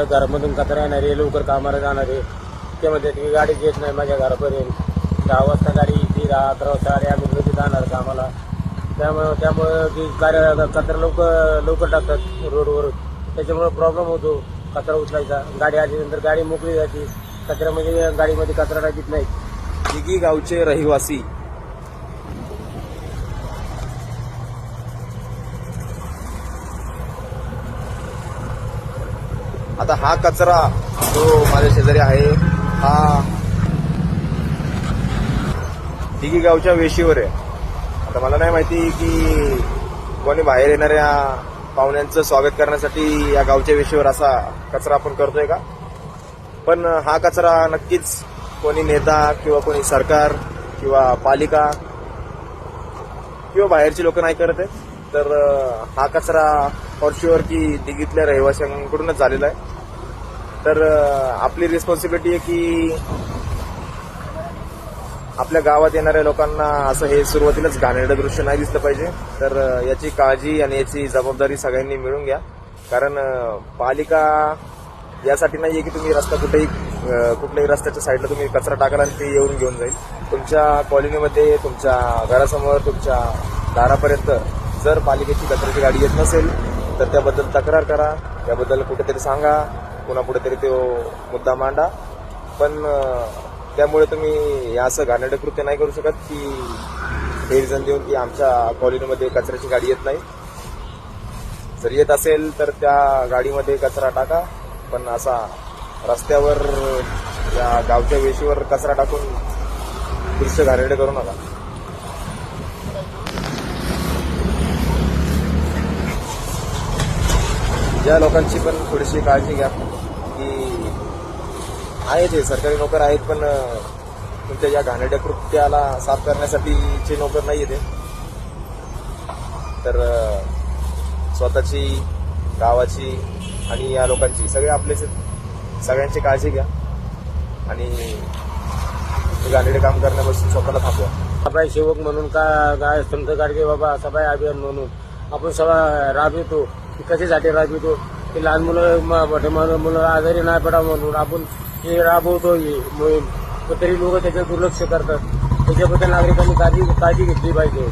घरामधून कचरा येणारे, लवकर कामाला जाणारे, ते म्हणतात की गाडी येत नाही माझ्या घरापर्यंत. 10 वाजता गाडी येते, 11 वाजता गाडी आम्ही घरी जाणार कामाला. त्यामुळे की कचरा लवकर टाकतात रोडवर. त्याच्यामुळे प्रॉब्लेम होतो कचरा उचलायचा. गाडी आल्यानंतर गाडी मोकळी जाते, कचऱ्यामध्ये गाडीमध्ये कचरा टाकीत नाही. दिघी गावचे रहिवासी आता हा कचरा जो माझ्या शेजारी आहे हा दिघी गावच्या वेशीवर आहे. आता मला नाही माहिती की कोणी बाहेर येणाऱ्या पाहुण्यांचं स्वागत करण्यासाठी या गावच्या वेशीवर असा कचरा आपण करतोय का. पण हा कचरा नक्कीच कोणी नेता किंवा कोणी सरकार किंवा पालिका किंवा बाहेरची लोक नाही करत आहे. तर हा कचरा फॉर शुअर की दिघीतल्या रहिवाशांकडूनच झालेला आहे. तर आपली रिस्पॉन्सिबिलिटी आहे की आपल्या गावात येणाऱ्या लोकांना असं हे सुरुवातीलाच घाणेरडं दृश्य नाही दिसलं पाहिजे. तर याची काळजी आणि याची जबाबदारी सगळ्यांनी मिळून घ्या. कारण पालिका यासाठी नाहीये की तुम्ही रस्ता कुठल्याही रस्त्याच्या साईडला तुम्ही कचरा टाकाल आणि ते येऊन घेऊन जाईल. तुमच्या कॉलनीमध्ये, तुमच्या घरासमोर, तुमच्या दारापर्यंत जर पालिकेची कचऱ्याची गाडी येत नसेल तर त्याबद्दल तक्रार करा, त्याबद्दल कुठेतरी सांगा, पुन्हा कुठेतरी तो मुद्दा मांडा. पण त्यामुळे तुम्ही असं घाणेरडं कृत्य नाही करू शकत की गैरजण देऊन की आमच्या कॉलनीमध्ये कचऱ्याची गाडी येत नाही. जर येत असेल तर त्या गाडीमध्ये कचरा टाका, पण असा रस्त्यावर या गावच्या वेशीवर कचरा टाकून दृश्य घाणेरडे करू नका. या लोकांची पण थोडीशी काळजी घ्या की आहेत हे सरकारी नोकर आहेत, पण तुमच्या या घाणेरड्या कृत्याला साफ करण्यासाठीचे नोकर नाही ते. तर स्वतःची, गावाची आणि या लोकांची सगळे आपलेच सगळ्यांची काळजी घ्या आणि घाणेरडे काम करण्यापासून स्वतःला थांबवा. सफाई सेवक म्हणून काय संत गाडगे बाबा सफाई अभियान म्हणून आपण सगळं राबवितो. कशासाठी राबवितो की लहान मुलं आजारी नाही पडा म्हणून आपण हे राबवतो ही मोहीम. तरी लोक त्याच्यात दुर्लक्ष करतात. त्याच्याबद्दल नागरिकांनी काळजी घेतली पाहिजे.